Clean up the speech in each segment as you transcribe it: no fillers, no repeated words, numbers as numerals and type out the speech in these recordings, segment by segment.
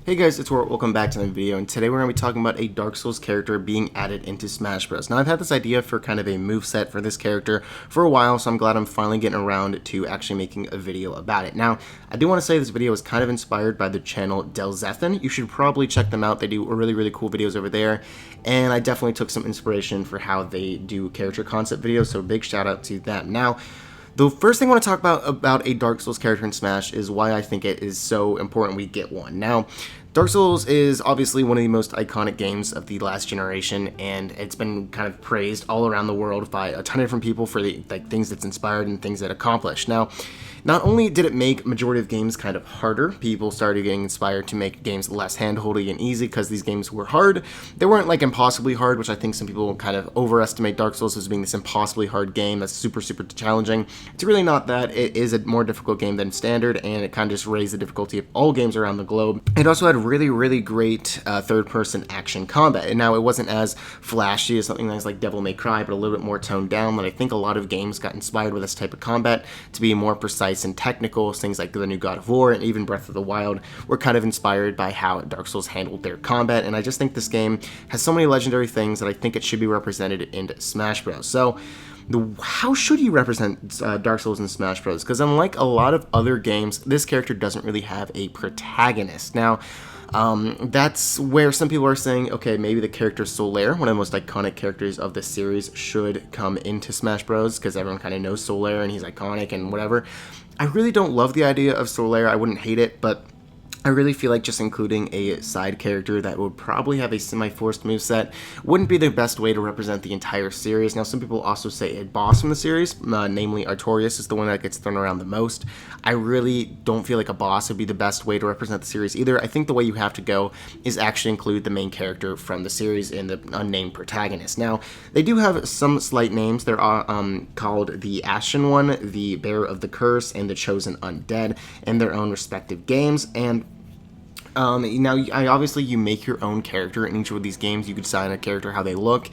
Hey guys, it's Wart. Welcome back to the video, and today we're going to be talking about a Dark Souls character being added into Smash Bros. Now, I've had this idea for kind of a moveset for this character for a while, so I'm glad I'm finally getting around to actually making a video about it. Now, I do want to say this video is kind of inspired by the channel Delzethan. You should probably check them out. They do really cool videos over there, and I definitely took some inspiration for how they do character concept videos, so big shout out to them. Now, the first thing I want to talk about a Dark Souls character in Smash is why I think it is so important we get one. Now, Dark Souls is obviously one of the most iconic games of the last generation, and it's been kind of praised all around the world by a ton of different people for the things it's inspired and things it accomplished. Now, not only did it make majority of games kind of harder, people started getting inspired to make games less handholdy and easy because these games were hard. They weren't like impossibly hard, which I think some people kind of overestimate Dark Souls as being this impossibly hard game that's super challenging. It's really not that. It is a more difficult game than standard, and it kind of just raised the difficulty of all games around the globe. It also had really great third-person action combat, and now it wasn't as flashy as something like Devil May Cry, but a little bit more toned down. And I think a lot of games got inspired with this type of combat to be more precise and technical. Things like the new God of War and even Breath of the Wild were kind of inspired by how Dark Souls handled their combat, and I just think this game has so many legendary things that I think it should be represented in Smash Bros. So, how should you represent Dark Souls in Smash Bros? Because unlike a lot of other games, this character doesn't really have a protagonist. Now, that's where some people are saying, okay, maybe the character Solaire, one of the most iconic characters of the series, should come into Smash Bros. Because everyone kind of knows Solaire and he's iconic and whatever. I really don't love the idea of Solaire. I wouldn't hate it, but I really feel like just including a side character that would probably have a semi-forced moveset wouldn't be the best way to represent the entire series. Now, some people also say a boss from the series, namely Artorias, is the one that gets thrown around the most. I really don't feel like a boss would be the best way to represent the series either. I think the way you have to go is actually include the main character from the series and the unnamed protagonist. Now, they do have some slight names. They're called the Ashen One, the Bearer of the Curse, and the Chosen Undead in their own respective games, and now, obviously, you make your own character in each of these games. You could design a character how they look,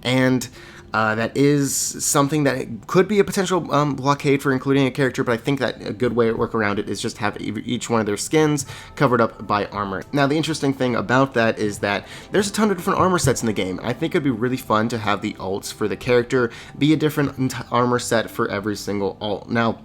and that is something that could be a potential blockade for including a character, but I think that a good way to work around it is just have each one of their skins covered up by armor. Now, the interesting thing about that is that there's a ton of different armor sets in the game. I think it'd be really fun to have the alts for the character be a different armor set for every single alt. Now,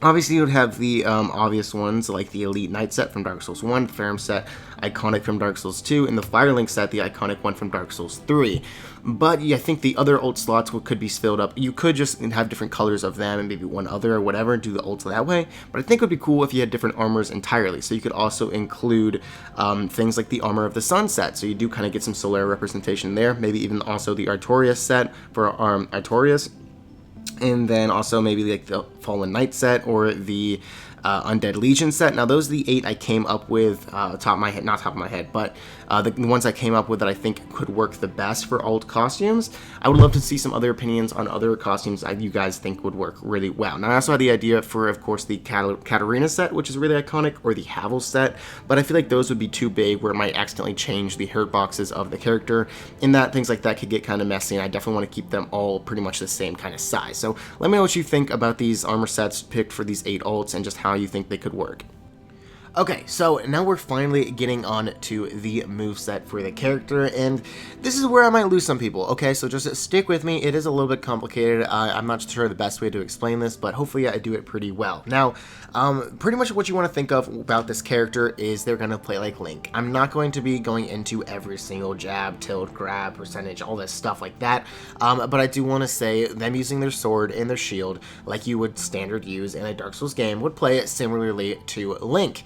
obviously, you would have the obvious ones like the Elite Knight set from Dark Souls 1, the Farum set, iconic from Dark Souls 2, and the Firelink set, the iconic one from Dark Souls 3. But yeah, I think the other ult slots could be filled up. You could just have different colors of them and maybe one other or whatever, and do the ults that way. But I think it would be cool if you had different armors entirely. So you could also include things like the Armor of the Sun set. So you do kind of get some Solaire representation there. Maybe even also the Artorias set for Artorias. And then also maybe like the Fallen Knight set or the Undead Legion set. Now, those are the 8 I came up with, top of my head, not top of my head, but the ones I came up with that I think could work the best for alt costumes. I would love to see some other opinions on other costumes that you guys think would work really well. Now, I also had the idea for, of course, the Katarina set, which is really iconic, or the Havel set, but I feel like those would be too big where it might accidentally change the hurt boxes of the character, and that things like that could get kind of messy, and I definitely want to keep them all pretty much the same kind of size. So let me know what you think about these armor sets picked for these 8 alts and just how you think they could work. Okay, so now we're finally getting on to the moveset for the character, and this is where I might lose some people, okay? So just stick with me. It is a little bit complicated. I'm not sure the best way to explain this, but hopefully I do it pretty well. Now, pretty much what you want to think of about this character is they're going to play like Link. I'm not going to be going into every single jab, tilt, grab, percentage, all this stuff like that, but I do want to say them using their sword and their shield like you would standard use in a Dark Souls game would play it similarly to Link.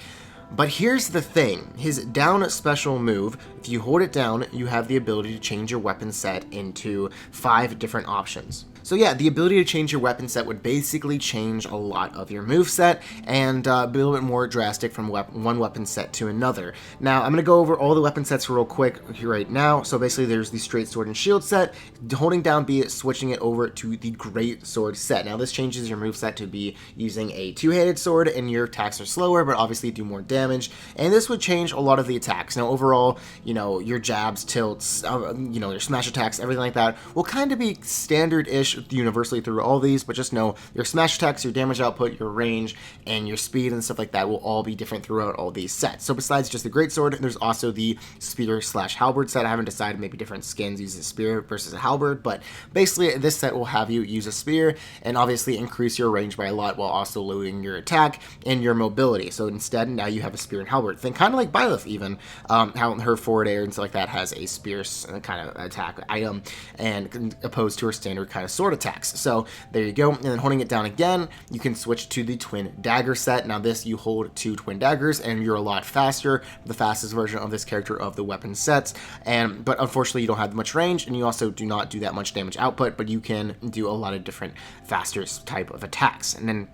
But here's the thing, his down special move, if you hold it down, you have the ability to change your weapon set into 5 different options. So yeah, the ability to change your weapon set would basically change a lot of your moveset and be a little bit more drastic from one weapon set to another. Now, I'm going to go over all the weapon sets real quick here right now. So basically, there's the straight sword and shield set, holding down B, switching it over to the great sword set. Now, this changes your moveset to be using a two-handed sword, and your attacks are slower, but obviously do more damage. damage, and this would change a lot of the attacks. Now overall, your jabs, tilts, your smash attacks, everything like that will kind of be standard-ish universally through all these, but just know your smash attacks, your damage output, your range, and your speed and stuff like that will all be different throughout all these sets. So besides just the greatsword, there's also the spear/halberd set. I haven't decided, maybe different skins use a spear versus a halberd, but basically this set will have you use a spear and obviously increase your range by a lot while also lowering your attack and your mobility. So instead, now you have a spear and halberd thing, kind of like Byleth even, how her forward air and stuff like that has a spear kind of attack item, and opposed to her standard kind of sword attacks. So there you go. And then holding it down again, you can switch to the twin dagger set. Now this, you hold 2 twin daggers and you're a lot faster, the fastest version of this character of the weapon sets. But unfortunately you don't have much range, and you also do not do that much damage output, but you can do a lot of different faster type of attacks. And then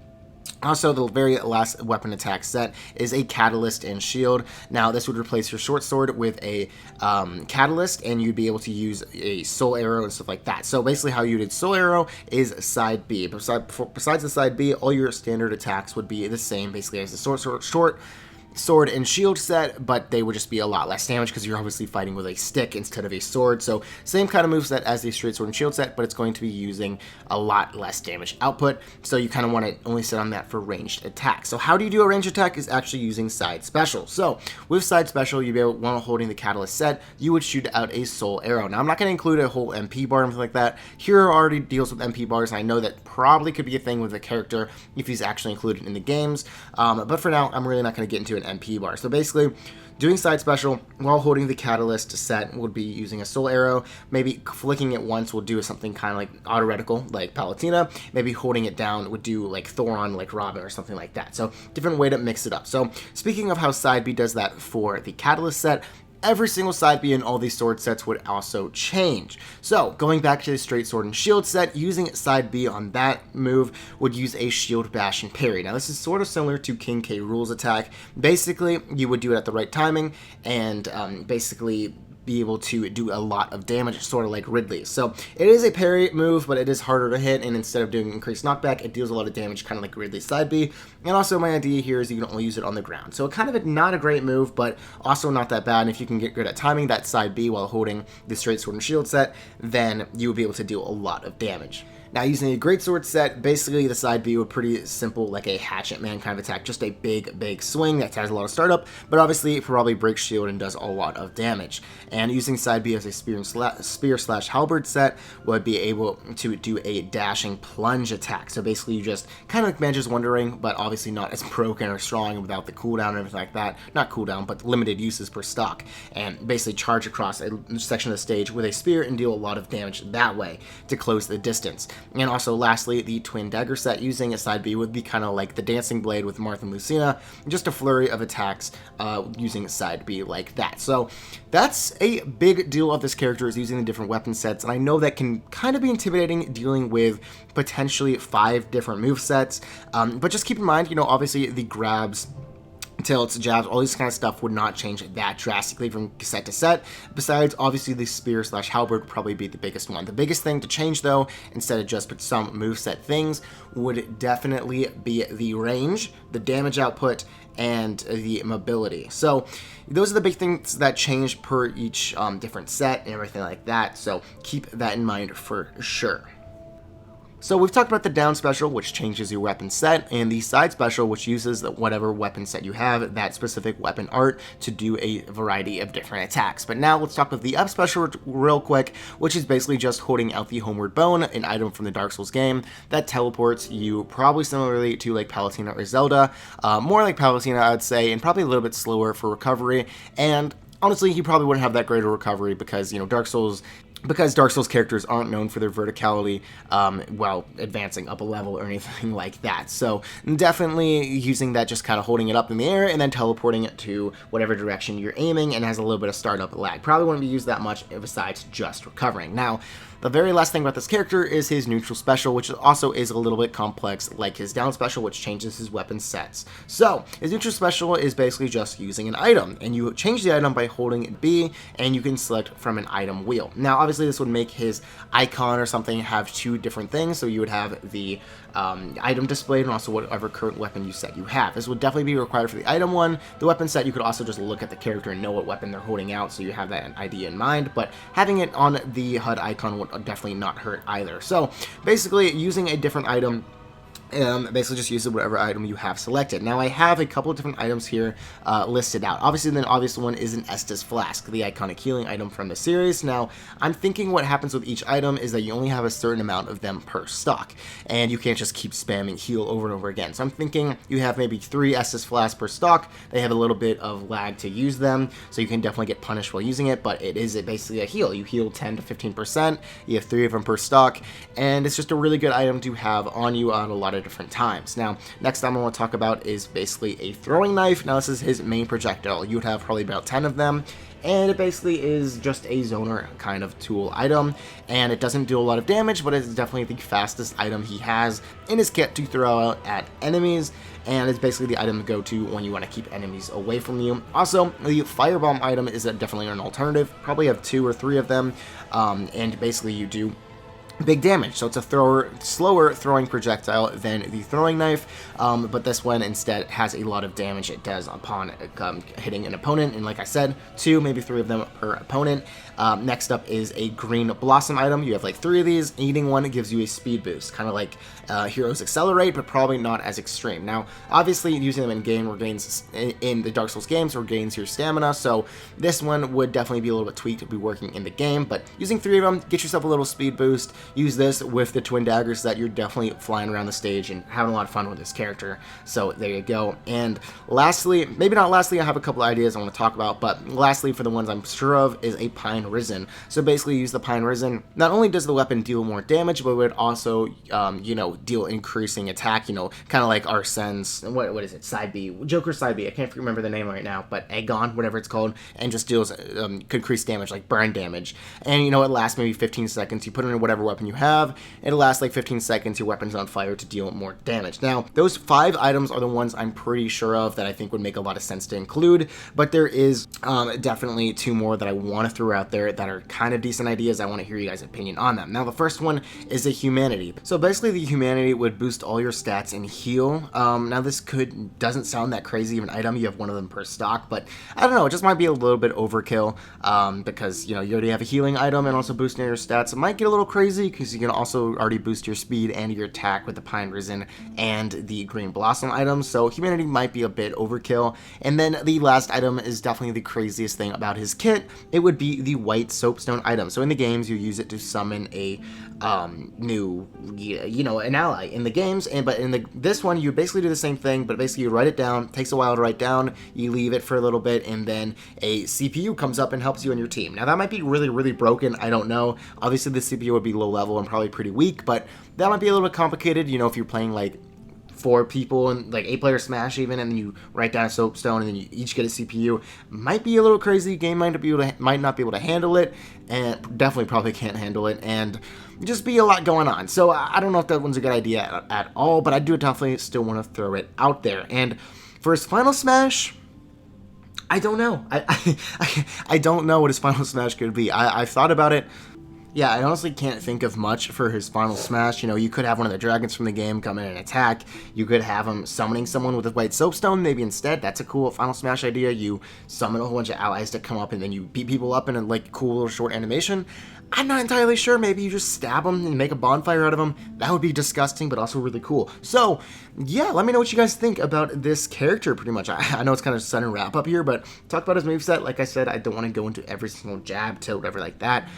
also, the very last weapon attack set is a Catalyst and Shield. Now, this would replace your short sword with a Catalyst, and you'd be able to use a Soul Arrow and stuff like that. So basically, how you did Soul Arrow is side B. Besides the side B, all your standard attacks would be the same, basically, as the short sword and shield set, but they would just be a lot less damage because you're obviously fighting with a stick instead of a sword. So same kind of moveset as the straight sword and shield set, but it's going to be using a lot less damage output. So you kind of want to only set on that for ranged attacks. So how do you do a ranged attack is actually using side special. So with side special, you'd be able, while holding the catalyst set, you would shoot out a soul arrow. Now I'm not going to include a whole MP bar or anything like that. Hero already deals with MP bars, and I know that probably could be a thing with a character if he's actually included in the games. But for now, I'm really not going to get into an MP bar. So basically, doing side special while holding the catalyst set would be using a soul arrow. Maybe flicking it once will do something kind of like auto reticle, like Palutena. Maybe holding it down would do like Thoron, like Robin, or something like that. So different way to mix it up. So speaking of how side B does that for the catalyst set, every single side B in all these sword sets would also change. So going back to the straight sword and shield set, using side B on that move would use a shield bash and parry. Now this is sort of similar to King K. Rool's attack. Basically, you would do it at the right timing and basically be able to do a lot of damage, sort of like Ridley. So it is a parry move, but it is harder to hit, and instead of doing increased knockback, it deals a lot of damage, kind of like Ridley's side B. And also my idea here is you can only use it on the ground. So kind of not a great move, but also not that bad. And if you can get good at timing that side B while holding the straight sword and shield set, then you would be able to deal a lot of damage. Now, using a greatsword set, basically the side B would pretty simple, like a hatchet man kind of attack, just a big swing that has a lot of startup, but obviously it probably breaks shield and does a lot of damage. And using side B as a spear slash halberd set would be able to do a dashing plunge attack. So basically you just kind of like Manja's Wondering, but obviously not as broken or strong without the cooldown and everything like that. Not cooldown, but limited uses per stock. And basically charge across a section of the stage with a spear and deal a lot of damage that way to close the distance. And also, lastly, the Twin Dagger set using a side B would be kind of like the Dancing Blade with Marth and Lucina, just a flurry of attacks using side B like that. So that's a big deal of this character, is using the different weapon sets, and I know that can kind of be intimidating dealing with potentially 5 different move sets, but just keep in mind, obviously the grabs, tilts, jabs, all this kind of stuff would not change that drastically from set to set. Besides, obviously, the spear slash halberd would probably be the biggest one. The biggest thing to change, though, instead of just some moveset things, would definitely be the range, the damage output, and the mobility. So those are the big things that change per each different set and everything like that. So keep that in mind for sure. So we've talked about the down special, which changes your weapon set, and the side special, which uses whatever weapon set you have, that specific weapon art, to do a variety of different attacks. But now let's talk about the up special real quick, which is basically just holding out the Homeward Bone, an item from the Dark Souls game that teleports you probably similarly to like Palutena or Zelda, more like Palutena I would say, and probably a little bit slower for recovery. And honestly, he probably wouldn't have that great a recovery because, Dark Souls characters aren't known for their verticality while advancing up a level or anything like that. So definitely using that, just kind of holding it up in the air and then teleporting it to whatever direction you're aiming, and has a little bit of startup lag. Probably wouldn't be used that much besides just recovering. Now, the very last thing about this character is his neutral special, which also is a little bit complex, like his down special, which changes his weapon sets. So his neutral special is basically just using an item, and you change the item by holding B, and you can select from an item wheel. Now, obviously this would make his icon or something have two different things. So you would have the item displayed and also whatever current weapon you set you have. This would definitely be required for the item one. The weapon set, you could also just look at the character and know what weapon they're holding out, so you have that idea in mind, but having it on the HUD icon would definitely not hurt either. So basically using a different item, basically just use whatever item you have selected. Now I have a couple of different items here listed out. Obviously the obvious one is an Estus Flask, the iconic healing item from the series. Now I'm thinking what happens with each item is that you only have a certain amount of them per stock, and you can't just keep spamming heal over and over again. So I'm thinking you have maybe 3 Estus Flasks per stock. They have a little bit of lag to use them, so you can definitely get punished while using it, but it is basically a heal. You heal 10 to 15%, you have 3 of them per stock, and it's just a really good item to have on you on a lot of different times. Now, next time I want to talk about is basically a throwing knife. Now, this is his main projectile. You would have probably about 10 of them, and it basically is just a zoner kind of tool item, and it doesn't do a lot of damage, but it's definitely the fastest item he has in his kit to throw out at enemies, and it's basically the item to go to when you want to keep enemies away from you. Also, the firebomb item is definitely an alternative. Probably have 2 or 3 of them, and basically you do big damage. So it's a slower throwing projectile than the throwing knife, but this one instead has a lot of damage it does upon hitting an opponent, and like I said, 2, maybe 3 of them per opponent. Next up is a green blossom item. You have like 3 of these. Eating one gives you a speed boost, kind of like Heroes Accelerate, but probably not as extreme. Now, obviously, using them in game regains in the Dark Souls games regains your stamina, so this one would definitely be a little bit tweaked to be working in the game, but using 3 of them, get yourself a little speed boost. Use this with the twin daggers so that you're definitely flying around the stage and having a lot of fun with this character. So there you go. And lastly, maybe not lastly, I have a couple ideas I want to talk about, but lastly, for the ones I'm sure of, is a Pine Risen. So basically use the Pine Risen. Not only does the weapon deal more damage, but it would also, deal increasing attack, kind of like Arsene's, what is it, side B, Joker's side B, I can't remember the name right now, but Aegon, whatever it's called, and just deals increased damage, like burn damage. And it lasts maybe 15 seconds. You put it in whatever weapon you have, it'll last like 15 seconds, your weapon's on fire to deal more damage. Now, those 5 items are the ones I'm pretty sure of that I think would make a lot of sense to include, but there is definitely 2 more that I want to throw out there that are kind of decent ideas. I want to hear you guys' opinion on them. Now, the first one is a humanity. So basically, the humanity would boost all your stats and heal. Now, this doesn't sound that crazy of an item. You have 1 of them per stock, but I don't know, it just might be a little bit overkill because, you already have a healing item and also boosting your stats. It might get a little crazy because you can also already boost your speed and your attack with the Pine Risen and the Green Blossom items, so humanity might be a bit overkill. And then the last item is definitely the craziest thing about his kit. It would be the White Soapstone item. So in the games, you use it to summon a new, an ally in the games, but in this one, you basically do the same thing, but basically you write it down. It takes a while to write down, you leave it for a little bit, and then a CPU comes up and helps you and your team. Now, that might be really, really broken, I don't know. Obviously, the CPU would be low level and probably pretty weak, but that might be a little bit complicated, if you're playing like 4 people and like 8-player Smash even, and then you write down a soapstone and then you each get a CPU. Might be a little crazy. Game might not be able to handle it, and definitely probably can't handle it, and just be a lot going on. So I don't know if that one's a good idea at all, but I do definitely still want to throw it out there. And for his final Smash, I don't know. I don't know what his final Smash could be. I've thought about it. Yeah, I honestly can't think of much for his final Smash. You could have one of the dragons from the game come in and attack. You could have him summoning someone with a White Soapstone, maybe instead. That's a cool final Smash idea. You summon a whole bunch of allies to come up, and then you beat people up in a cool little short animation. I'm not entirely sure. Maybe you just stab them and make a bonfire out of them. That would be disgusting, but also really cool. So, yeah, let me know what you guys think about this character, pretty much. I know it's kind of a sudden wrap up here, but talk about his moveset. Like I said, I don't want to go into every single jab, tilt, whatever like that.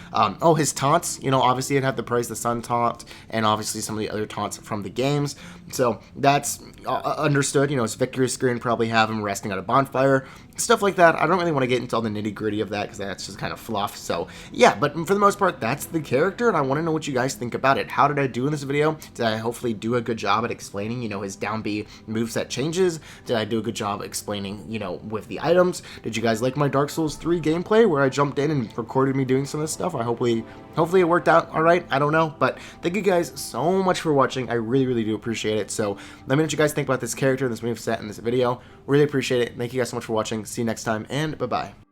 His taunts, obviously it'd have the Praise the Sun taunt, and obviously some of the other taunts from the games. So, that's understood. His victory screen probably have him resting on a bonfire. Stuff like that. I don't really want to get into all the nitty-gritty of that because that's just kind of fluff. So, yeah, but for the most part, that's the character, and I want to know what you guys think about it. How did I do in this video? Did I hopefully do a good job at explaining, his down B moveset changes? Did I do a good job explaining, with the items? Did you guys like my Dark Souls 3 gameplay where I jumped in and recorded me doing some of this stuff? Hopefully it worked out all right. I don't know, but thank you guys so much for watching. I really, really do appreciate it. So let me know what you guys think about this character, this moveset, in this video. Really appreciate it. Thank you guys so much for watching. See you next time, and bye-bye.